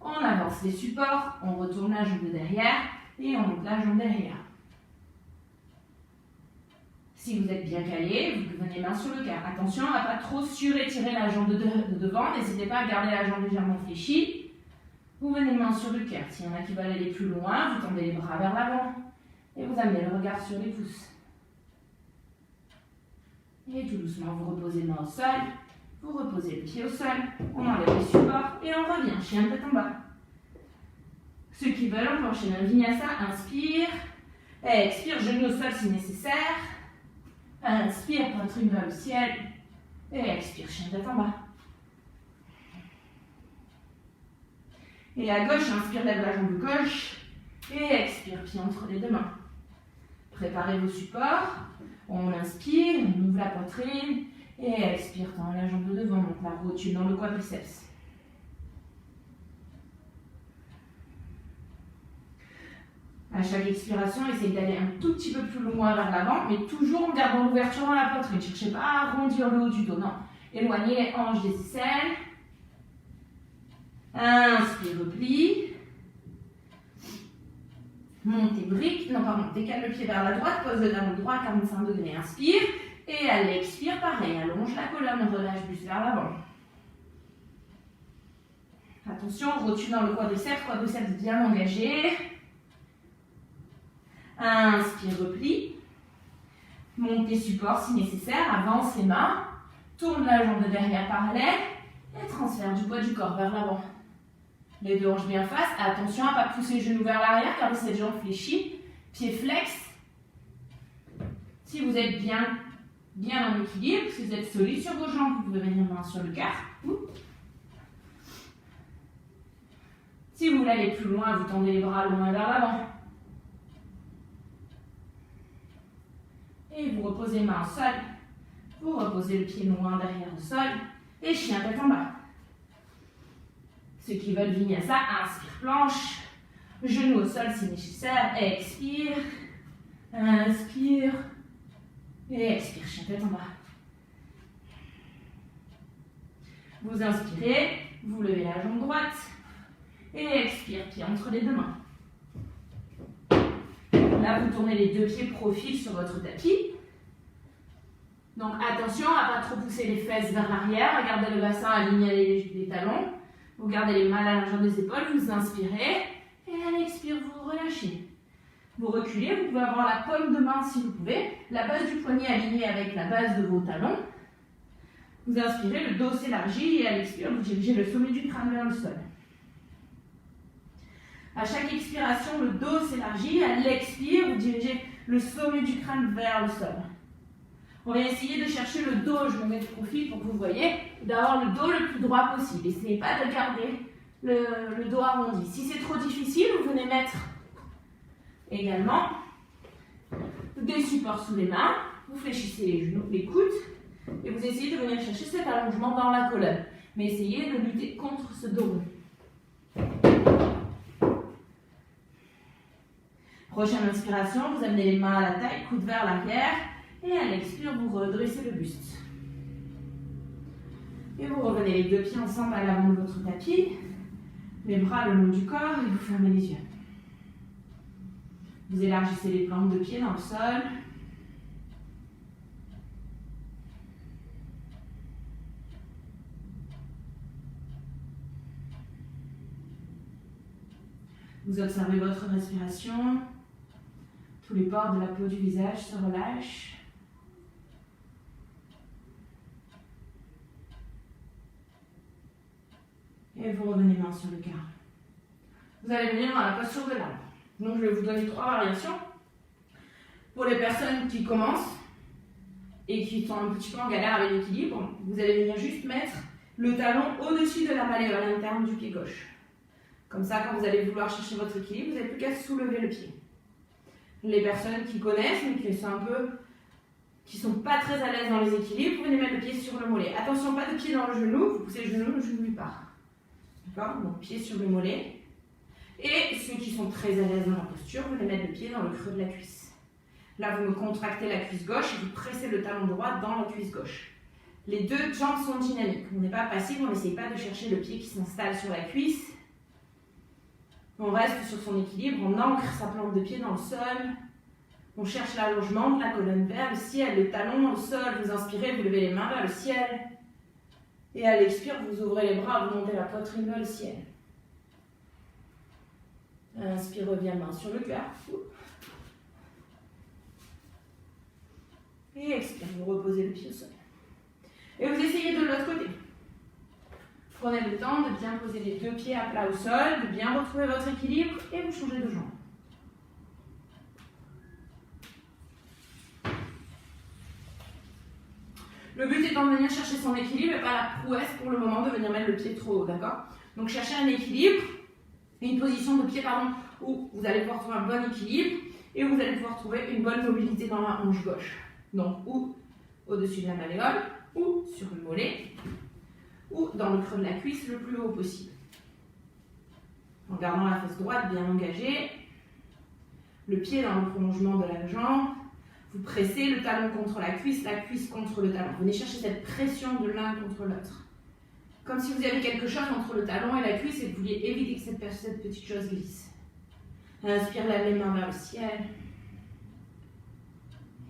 On avance les supports, on retourne la jambe derrière et on monte la jambe derrière. Si vous êtes bien calé, vous venez main sur le cœur. Attention à ne pas trop surétirer la jambe de devant. N'hésitez pas à garder la jambe légèrement fléchie. Vous venez main sur le cœur. S'il y en a qui veulent aller plus loin, vous tendez les bras vers l'avant et vous amenez le regard sur les pouces. Et tout doucement, vous reposez main au sol, vous reposez le pied au sol, on enlève les supports et on revient, chien tête en bas. Ceux qui veulent, on peut enchaîner un vinyasa, inspire, expire, genou au sol si nécessaire, inspire, poitrine vers le ciel, et expire, chien tête en bas. Et à gauche, inspire, lève la jambe gauche, et expire, pied entre les 2 mains. Préparez vos supports. On inspire, on ouvre la poitrine et expire, tend la jambe de devant, monte la rotule dans le quadriceps. À chaque expiration, essayez d'aller un tout petit peu plus loin vers l'avant, mais toujours en gardant l'ouverture dans la poitrine. Ne cherchez pas à arrondir le haut du dos, non. Éloignez les hanches des aisselles. Inspire, replie. Montez brique, non pardon, décale le pied vers la droite, pose le talon droit à 45 degrés, inspire, et à l'expire, pareil, allonge la colonne, relâche buste vers l'avant. Attention, rotule dans le quadriceps bien engagé. Inspire, replie. Montez support si nécessaire, avance les mains, tourne la jambe de derrière parallèle, et transfert du poids du corps vers l'avant. Les 2 hanches bien face. Attention à ne pas pousser les genoux vers l'arrière, gardez cette jambe fléchie. Pied flex. Si vous êtes bien en équilibre, si vous êtes solide sur vos jambes, vous pouvez venir main sur le cœur. Si vous voulez aller plus loin, vous tendez les bras loin vers l'avant. Et vous reposez main au sol. Vous reposez le pied loin derrière au sol. Et chien tête en bas. Ceux qui veulent vinyasa, inspire planche, genou au sol si nécessaire, expire, inspire, et expire, chien tête en bas. Vous inspirez, vous levez la jambe droite, et expire, pied entre les 2 mains. Là, vous tournez les 2 pieds profil sur votre tapis. Donc attention à ne pas trop pousser les fesses vers l'arrière, à garder le bassin aligné les talons. Vous gardez les mains à la largeur des épaules, vous inspirez et à l'expire, vous relâchez. Vous reculez, vous pouvez avoir la paume de main si vous pouvez, la base du poignet alignée avec la base de vos talons. Vous inspirez, le dos s'élargit et à l'expire, vous dirigez le sommet du crâne vers le sol. À chaque expiration, le dos s'élargit. À l'expire, vous dirigez le sommet du crâne vers le sol. On va essayer de chercher le dos, je me mets de profil pour que vous voyez, d'avoir le dos le plus droit possible. Essayez pas de garder le dos arrondi. Si c'est trop difficile, vous venez mettre également des supports sous les mains. Vous fléchissez les genoux, les coudes, et vous essayez de venir chercher cet allongement dans la colonne. Mais essayez de lutter contre ce dos. Prochaine inspiration, vous amenez les mains à la taille, coude vers l'arrière. Et à l'expire, vous redressez le buste. Et vous revenez les deux pieds ensemble à l'avant de votre tapis. Les bras le long du corps et vous fermez les yeux. Vous élargissez les plantes de pied dans le sol. Vous observez votre respiration. Tous les pores de la peau du visage se relâchent. Et vous revenez main sur le cœur. Vous allez venir dans la posture de l'arbre. Donc je vais vous donner 3 variations. Pour les personnes qui commencent et qui sont un petit peu en galère avec l'équilibre, vous allez venir juste mettre le talon au-dessus de la malléole interne du pied gauche. Comme ça, quand vous allez vouloir chercher votre équilibre, vous n'avez plus qu'à soulever le pied. Les personnes qui connaissent, mais qui sont pas très à l'aise dans les équilibres, vous venez mettre le pied sur le mollet. Attention, pas de pied dans le genou, vous poussez le genou lui part. D'accord? Donc pied sur le mollet. Et ceux qui sont très à l'aise dans la posture, vous venez mettre le pied dans le creux de la cuisse. Là, vous me contractez la cuisse gauche et vous pressez le talon droit dans la cuisse gauche. Les deux jambes sont dynamiques. On n'est pas passif, on n'essaye pas de chercher le pied qui s'installe sur la cuisse. On reste sur son équilibre, on ancre sa plante de pied dans le sol. On cherche l'allongement de la colonne vers le ciel, le talon au sol. Vous inspirez, vous levez les mains vers le ciel. Et à l'expire, vous ouvrez les bras, vous montez la poitrine vers le ciel. Inspire, revient main sur le cœur. Et expire, vous reposez le pied au sol. Et vous essayez de l'autre côté. Prenez le temps de bien poser les deux pieds à plat au sol, de bien retrouver votre équilibre et vous changez de jambe. Le but étant de venir chercher son équilibre et pas la prouesse pour le moment de venir mettre le pied trop haut, d'accord? Donc cherchez un équilibre, une position de pied où vous allez pouvoir trouver un bon équilibre et où vous allez pouvoir trouver une bonne mobilité dans la hanche gauche. Donc ou au-dessus de la malléole, ou sur le mollet, ou dans le creux de la cuisse le plus haut possible. En gardant la fesse droite bien engagée, le pied dans le prolongement de la jambe, vous pressez le talon contre la cuisse contre le talon. Venez chercher cette pression de l'un contre l'autre. Comme si vous aviez quelque chose entre le talon et la cuisse et que vous vouliez éviter que cette petite chose glisse. Inspire, lève les mains vers le ciel.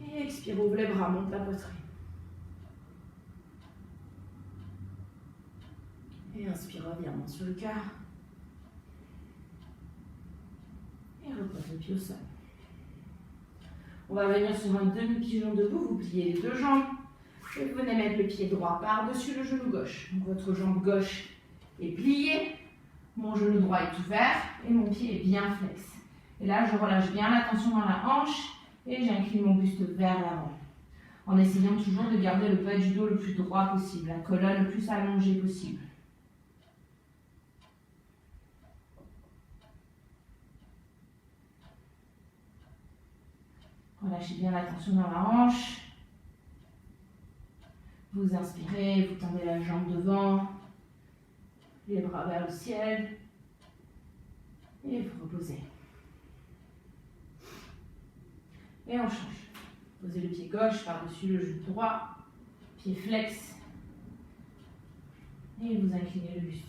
Et expire, ouvre les bras, monte la poitrine. Et inspire, reviens main sur le cœur. Et repose le pied au sol. On va venir sur un demi-pigeon debout, vous pliez les deux jambes. Et vous venez mettre le pied droit par-dessus le genou gauche. Donc votre jambe gauche est pliée, mon genou droit est ouvert et mon pied est bien flex. Et là, je relâche bien la tension dans la hanche et j'incline mon buste vers l'avant. En essayant toujours de garder le bas du dos le plus droit possible, la colonne le plus allongée possible. Relâchez bien la tension dans la hanche. Vous inspirez, vous tendez la jambe devant, les bras vers le ciel. Et vous reposez. Et on change. Posez le pied gauche par-dessus le genou droit, pied flex. Et vous inclinez le buste.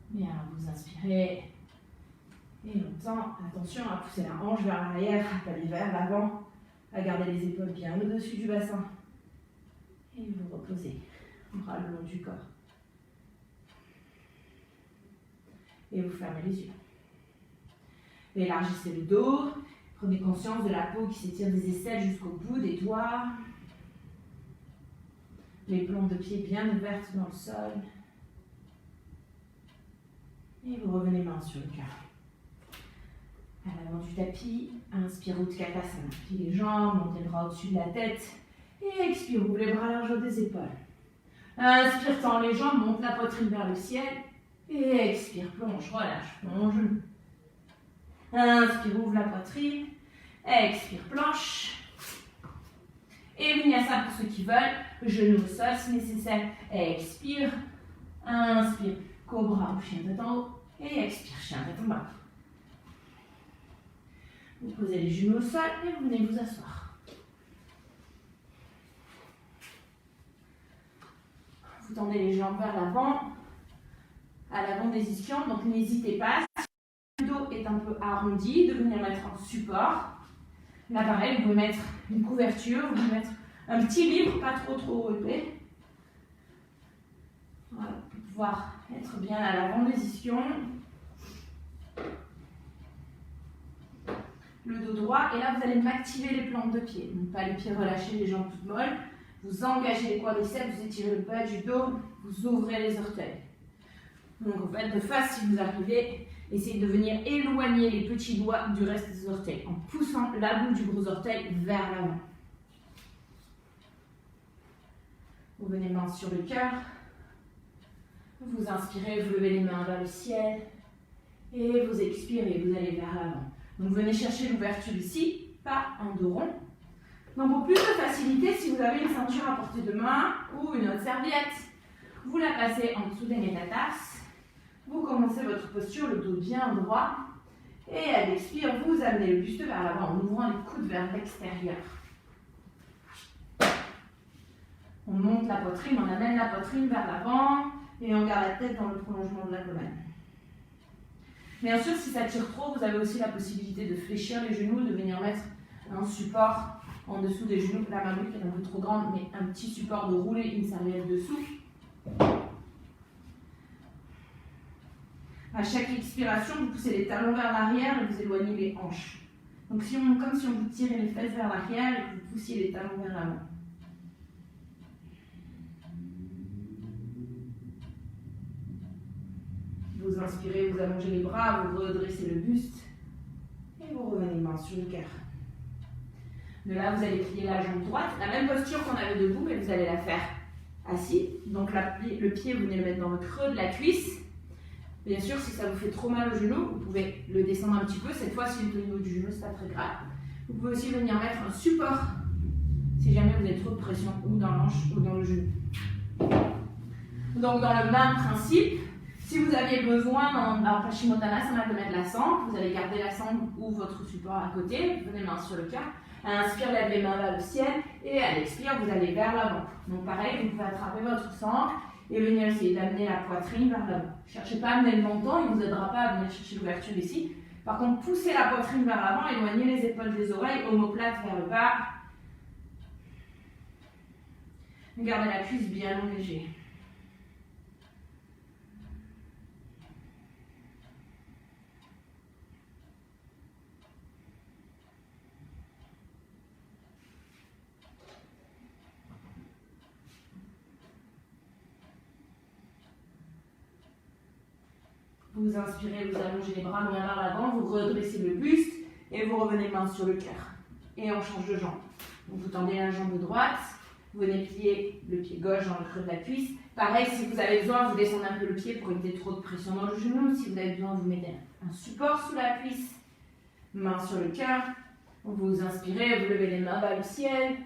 Bien, vous inspirez Et on tend, attention à pousser la hanche vers l'arrière, à pallier vers l'avant, à garder les épaules bien au-dessus du bassin. Et vous reposez, bras le long du corps. Et vous fermez les yeux. Élargissez le dos, prenez conscience de la peau qui s'étire des aisselles jusqu'au bout des doigts. Les plantes de pied bien ouvertes dans le sol. Et vous revenez main sur le cœur. À l'avant du tapis, inspire Utkatasana. Pliez les jambes, montez le bras au-dessus de la tête. Et expire, ouvre les bras large des épaules. Inspire, tends les jambes, monte la poitrine vers le ciel. Et expire, plonge, relâche, plonge. Inspire, ouvre la poitrine. Expire, planche. Et Vinyasa pour ceux qui veulent. Genou au sol si nécessaire. Expire. Inspire, cobra ou chien tête en haut. Et expire, chien tête en bas. Vous posez les genoux au sol et vous venez vous asseoir. Vous tendez les jambes vers l'avant, à l'avant des ischions, donc n'hésitez pas, si le dos est un peu arrondi, de venir mettre un support. Là pareil, vous pouvez mettre une couverture, vous pouvez mettre un petit livre, pas trop épais. Voilà, pour pouvoir être bien à l'avant des ischions. Le dos droit, et là vous allez m'activer les plantes de pied. Donc pas les pieds relâchés, les jambes toutes molles. Vous engagez les quadriceps, vous étirez le bas du dos, vous ouvrez les orteils. Donc vous faites de face si vous arrivez. Essayez de venir éloigner les petits doigts du reste des orteils en poussant la boule du gros orteil vers l'avant. Vous venez main sur le cœur. Vous inspirez, vous levez les mains vers le ciel. Et vous expirez, vous allez vers l'avant. Donc venez chercher l'ouverture ici, pas un dos rond. Donc pour plus de facilité, si vous avez une ceinture à portée de main ou une autre serviette, vous la placez en dessous des métatarses. Vous commencez votre posture, le dos bien droit. Et à l'expire, vous amenez le buste vers l'avant en ouvrant les coudes vers l'extérieur. On monte la poitrine, on amène la poitrine vers l'avant et on garde la tête dans le prolongement de la colonne. Bien sûr, si ça tire trop, vous avez aussi la possibilité de fléchir les genoux, de venir mettre un support en dessous des genoux. La main est un peu trop grande, mais un petit support, de rouler une serviette dessous. À chaque expiration, vous poussez les talons vers l'arrière et vous éloignez les hanches. Donc comme si on vous tirait les fesses vers l'arrière et que vous poussiez les talons vers l'avant. Vous inspirez, vous allongez les bras, vous redressez le buste et vous revenez main sur le cœur. De là, vous allez plier la jambe droite, la même posture qu'on avait debout, mais vous allez la faire assis. Donc le pied, vous venez le mettre dans le creux de la cuisse. Bien sûr, si ça vous fait trop mal au genou, vous pouvez le descendre un petit peu. Cette fois, si le niveau du genou, c'est pas très grave. Vous pouvez aussi venir mettre un support si jamais vous avez trop de pression ou dans l'hanche ou dans le genou. Donc dans le même principe, si vous aviez besoin dans Paschimottanasana de mettre la sangle, vous allez garder la sangle ou votre support à côté, venez main sur le cœur. À l'inspire, lève les mains vers le ciel et à l'expire, vous allez vers l'avant. Donc pareil, vous pouvez attraper votre sangle et venir essayer d'amener la poitrine vers l'avant. Ne cherchez pas à amener le menton, il ne vous aidera pas à venir chercher l'ouverture ici. Par contre, poussez la poitrine vers l'avant, éloignez les épaules des oreilles, omoplate vers le bas. Gardez la cuisse bien allongée. Vous inspirez, vous allongez les bras loin vers l'avant, vous redressez le buste et vous revenez main sur le cœur. Et on change de jambe. Donc vous tendez la jambe droite, vous venez plier le pied gauche dans le creux de la cuisse. Pareil, si vous avez besoin, vous descendez un peu le pied pour éviter trop de pression dans le genou. Si vous avez besoin, vous mettez un support sous la cuisse, main sur le cœur. Vous inspirez, vous levez les mains vers le ciel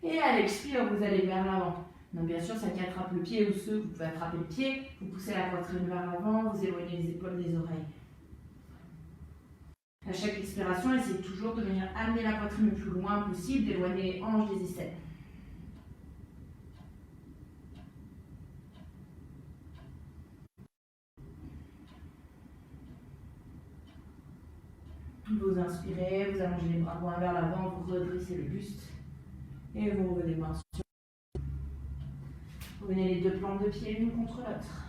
et à l'expire, vous allez vers l'avant. Donc bien sûr, celle qui attrape le pied ou ceux, vous pouvez attraper le pied, vous poussez la poitrine vers l'avant, vous éloignez les épaules des oreilles. À chaque expiration, essayez toujours de venir amener la poitrine le plus loin possible, d'éloigner les hanches des aisselles. Vous inspirez, vous allongez les bras loin vers l'avant, vous redressez le buste. Et vous revenez main sur. Vous venez les deux plantes de pied l'une contre l'autre.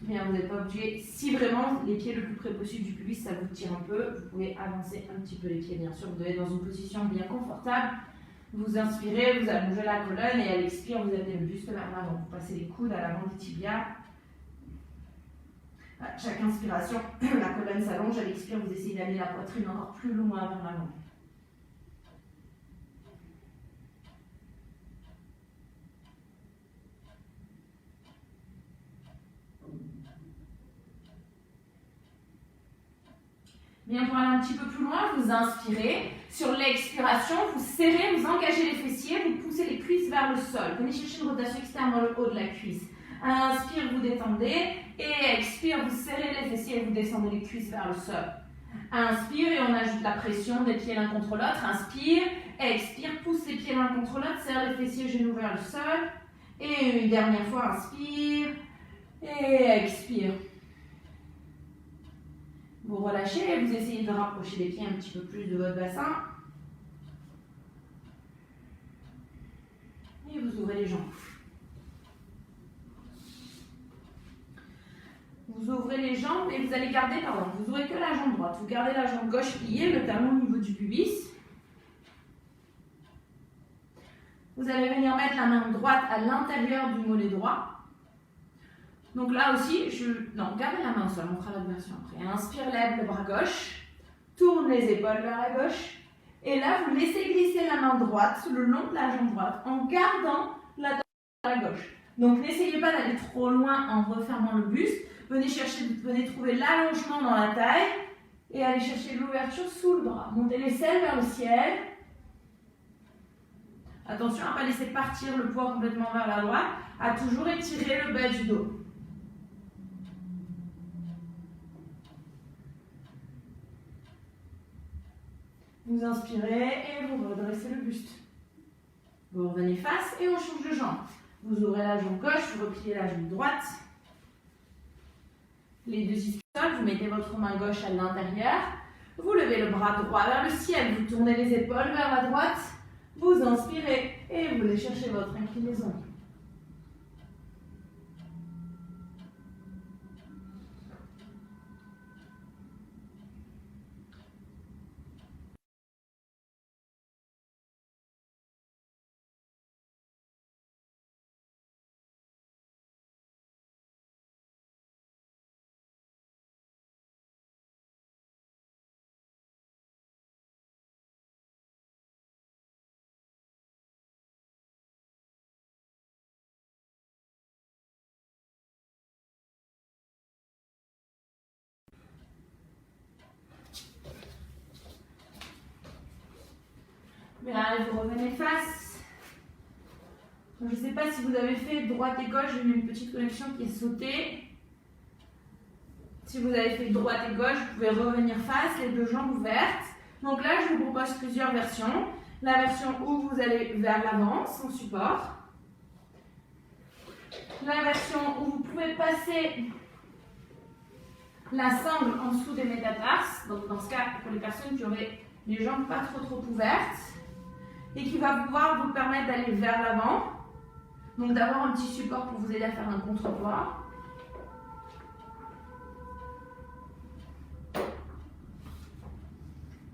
Bien, vous n'êtes pas obligé. Si vraiment les pieds le plus près possible du pubis, ça vous tire un peu, vous pouvez avancer un petit peu les pieds, bien sûr. Vous devez être dans une position bien confortable. Vous inspirez, vous allongez la colonne et à l'expire, vous amenez le buste vers l'avant. Vous passez les coudes à l'avant des tibias. À chaque inspiration, la colonne s'allonge. À l'expire, vous essayez d'amener la poitrine encore plus loin vers l'avant. Bien, pour aller un petit peu plus loin, vous inspirez. Sur l'expiration, vous serrez, vous engagez les fessiers, vous poussez les cuisses vers le sol. Venez chercher une rotation externe dans le haut de la cuisse. Inspire, vous détendez. Et expire, vous serrez les fessiers et vous descendez les cuisses vers le sol. Inspire et on ajoute la pression des pieds l'un contre l'autre. Inspire, expire, pousse les pieds l'un contre l'autre, serre les fessiers, genoux vers le sol. Et une dernière fois, inspire et expire. Vous relâchez et vous essayez de rapprocher les pieds un petit peu plus de votre bassin. Et vous ouvrez les jambes. Vous ouvrez les jambes et vous allez garder, vous ouvrez que la jambe droite. Vous gardez la jambe gauche pliée, le talon au niveau du pubis. Vous allez venir mettre la main droite à l'intérieur du mollet droit. Donc là aussi, gardez la main au sol, on fera l'autre version après. Inspire, lève le bras gauche, tourne les épaules vers la gauche. Et là, vous laissez glisser la main droite le long de la jambe droite en gardant la tête vers la gauche. Donc n'essayez pas d'aller trop loin en refermant le buste. Venez trouver l'allongement dans la taille et allez chercher l'ouverture sous le bras. Montez l'aisselle vers le ciel. Attention à ne pas laisser partir le poids complètement vers la droite, à toujours étirer le bas du dos. Vous inspirez et vous redressez le buste. Vous revenez face et on change de jambe. Vous ouvrez la jambe gauche, vous repliez la jambe droite. Les deux ischios, vous mettez votre main gauche à l'intérieur. Vous levez le bras droit vers le ciel, vous tournez les épaules vers la droite. Vous inspirez et vous allez chercher votre inclinaison. Bien, vous revenez face. Je ne sais pas si vous avez fait droite et gauche, j'ai eu une petite connexion qui est sautée. Si vous avez fait droite et gauche, vous pouvez revenir face, les deux jambes ouvertes. Donc là, je vous propose plusieurs versions. La version où vous allez vers l'avant, sans support. La version où vous pouvez passer la sangle en dessous des métatarses. Donc dans ce cas, pour les personnes qui auraient les jambes pas trop ouvertes. Et qui va pouvoir vous permettre d'aller vers l'avant. Donc d'avoir un petit support pour vous aider à faire un contrepoids.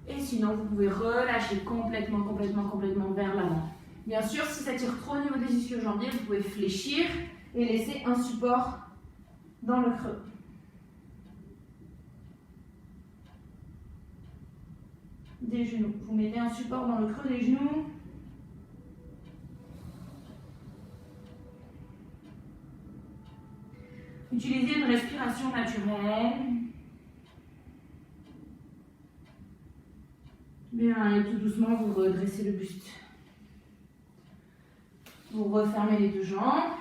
Et sinon, vous pouvez relâcher complètement vers l'avant. Bien sûr, si ça tire trop au niveau des ischio-jambiers, vous pouvez fléchir et laisser un support dans le creux. Des genoux. Vous mettez un support dans le creux des genoux. Utilisez une respiration naturelle. Bien, et tout doucement, vous redressez le buste. Vous refermez les deux jambes.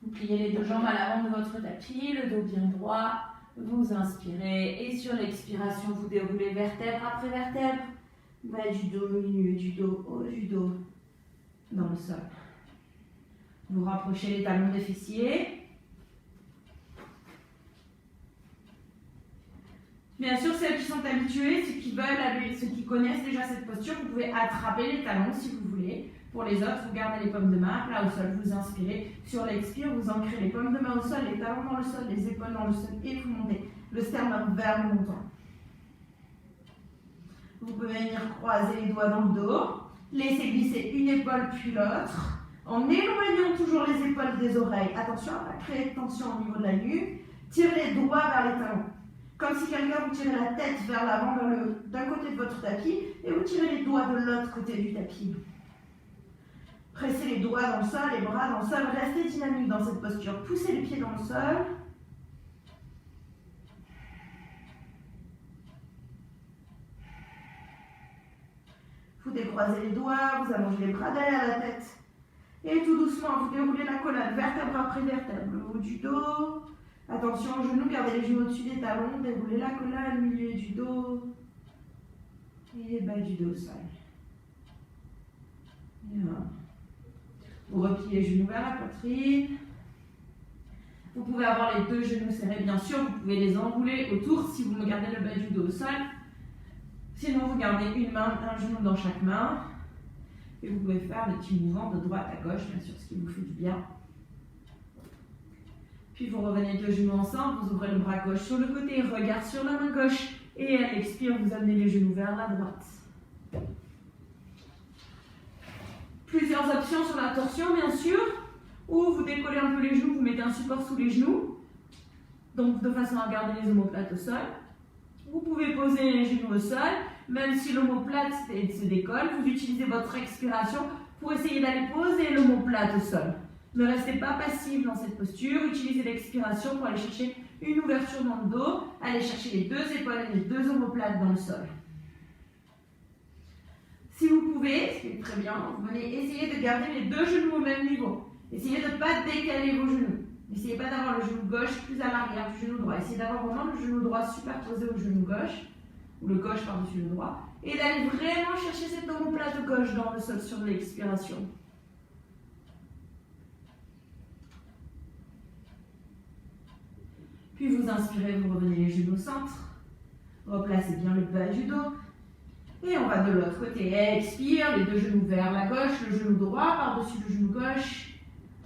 Vous pliez les deux jambes à l'avant de votre tapis, le dos bien droit. Vous inspirez et sur l'expiration, vous déroulez vertèbre après vertèbre. Bas du dos, milieu du dos, haut du dos, dans le sol. Vous rapprochez les talons des fessiers. Bien sûr, celles qui sont habituées, ceux qui connaissent déjà cette posture, vous pouvez attraper les talons si vous voulez. Pour les autres, vous gardez les paumes de main là au sol, vous inspirez. Sur l'expire, vous ancrez les paumes de main au sol, les talons dans le sol, les épaules dans le sol et vous montez le sternum vers le montant. Vous pouvez venir croiser les doigts dans le dos, laisser glisser une épaule puis l'autre, en éloignant toujours les épaules des oreilles. Attention à ne pas créer de tension au niveau de la nuque. Tirez les doigts vers les talons. Comme si quelqu'un vous tirait la tête vers l'avant, d'un côté de votre tapis, et vous tirez les doigts de l'autre côté du tapis. Pressez les doigts dans le sol, les bras dans le sol. Restez dynamique dans cette posture. Poussez les pieds dans le sol. Vous décroisez les doigts, vous allongez les bras derrière la tête. Et tout doucement, vous déroulez la colonne, vertèbre après vertèbre, le haut du dos. Attention aux genoux, gardez les genoux au-dessus des talons, déroulez la colonne, milieu du dos. Et bas du dos au sol. Bien. Vous repliez les genoux vers la poitrine. Vous pouvez avoir les deux genoux serrés, bien sûr. Vous pouvez les enrouler autour si vous gardez le bas du dos au sol. Sinon, vous gardez une main, un genou dans chaque main. Et vous pouvez faire des petits mouvements de droite à gauche, bien sûr, ce qui vous fait du bien. Puis vous revenez deux genoux ensemble, vous ouvrez le bras gauche sur le côté, regard sur la main gauche. Et à l'expire, vous amenez les genoux vers la droite. Plusieurs options sur la torsion, bien sûr. Ou vous décollez un peu les genoux, vous mettez un support sous les genoux. Donc de façon à garder les omoplates au sol. Vous pouvez poser les genoux au sol. Même si l'omoplate se décolle, vous utilisez votre expiration pour essayer d'aller poser l'omoplate au sol. Ne restez pas passif dans cette posture. Utilisez l'expiration pour aller chercher une ouverture dans le dos. Allez chercher les deux épaules et les deux omoplates dans le sol. Si vous pouvez, ce qui est très bien, vous venez essayer de garder les deux genoux au même niveau. Essayez de ne pas décaler vos genoux. N'essayez pas d'avoir le genou gauche plus à l'arrière du genou droit. Essayez d'avoir vraiment le genou droit superposé au genou gauche, ou le gauche par-dessus le droit, et d'aller vraiment chercher cette omoplate gauche dans le sol sur l'expiration. Puis vous inspirez, vous revenez les genoux au centre. Replacez bien le bas du dos. Et on va de l'autre côté. Expire, les deux genoux vers la gauche, le genou droit par-dessus le genou gauche.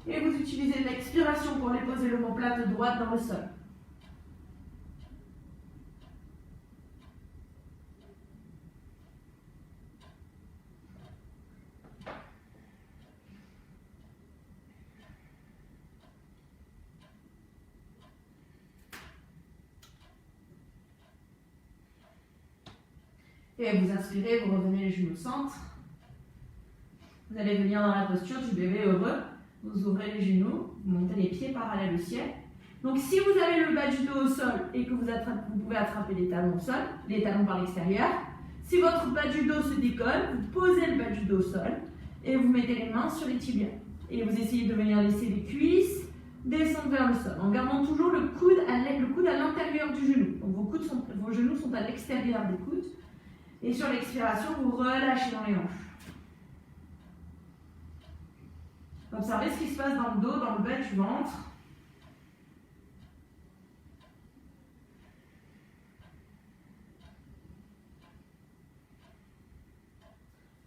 Et vous utilisez l'expiration pour aller poser l'omoplate droite dans le sol. Et vous inspirez, vous revenez les genoux au centre. Vous allez venir dans la posture du bébé heureux. Vous ouvrez les genoux, vous montez les pieds parallèles au ciel. Donc si vous avez le bas du dos au sol et que vous pouvez attraper les talons au sol, les talons par l'extérieur. Si votre bas du dos se décolle, vous posez le bas du dos au sol et vous mettez les mains sur les tibias. Et vous essayez de venir laisser les cuisses descendre vers le sol, en gardant toujours le coude à l'intérieur du genou. Donc vos genoux sont à l'extérieur des coudes. Et sur l'expiration, vous relâchez dans les hanches. Observez ce qui se passe dans le dos, dans le bas du ventre.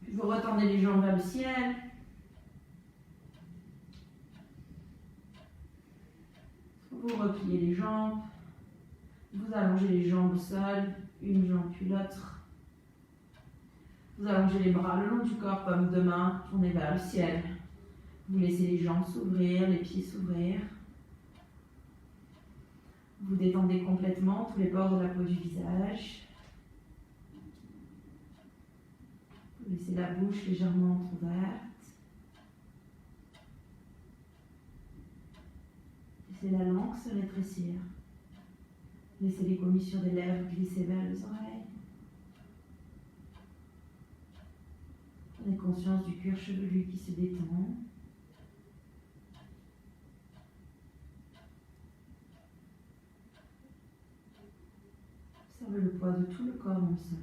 Puis vous retendez les jambes vers le ciel. Vous repliez les jambes. Vous allongez les jambes au sol, une jambe puis l'autre. Vous allongez les bras le long du corps, paume de main, tournez vers le ciel. Vous laissez les jambes s'ouvrir, les pieds s'ouvrir. Vous détendez complètement tous les pores de la peau du visage. Vous laissez la bouche légèrement entrouverte. Laissez la langue se rétrécir. Laissez les commissures des lèvres glisser vers les oreilles. Prenez conscience du cuir chevelu qui se détend. Observez le poids de tout le corps dans le sol.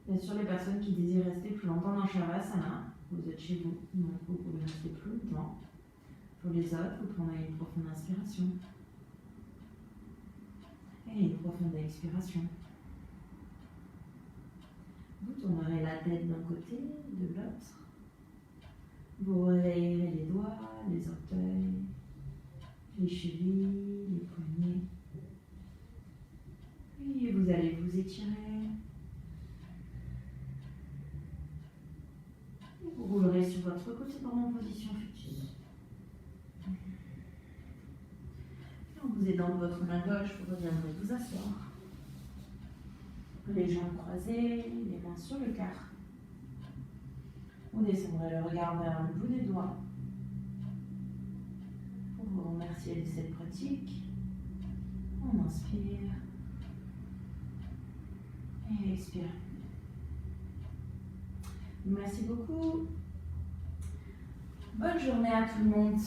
Bien sûr, les personnes qui désirent rester plus longtemps dans Shavasana, vous êtes chez vous, donc vous pouvez rester plus longtemps. Pour les autres, vous prenez une profonde inspiration et une profonde expiration. Vous tournerez la tête d'un côté, de l'autre. Vous réveillerez les doigts, les orteils, les chevilles, les poignets. Puis vous allez vous étirer. Vous roulerez sur votre côté droit en position fœtus. En vous aidant de votre main gauche, vous reviendrez vous asseoir. Les jambes croisées, les mains sur le cœur. Vous descendrez le regard vers le bout des doigts. Pour vous remercier de cette pratique, on inspire et expire. Merci beaucoup. Bonne journée à tout le monde.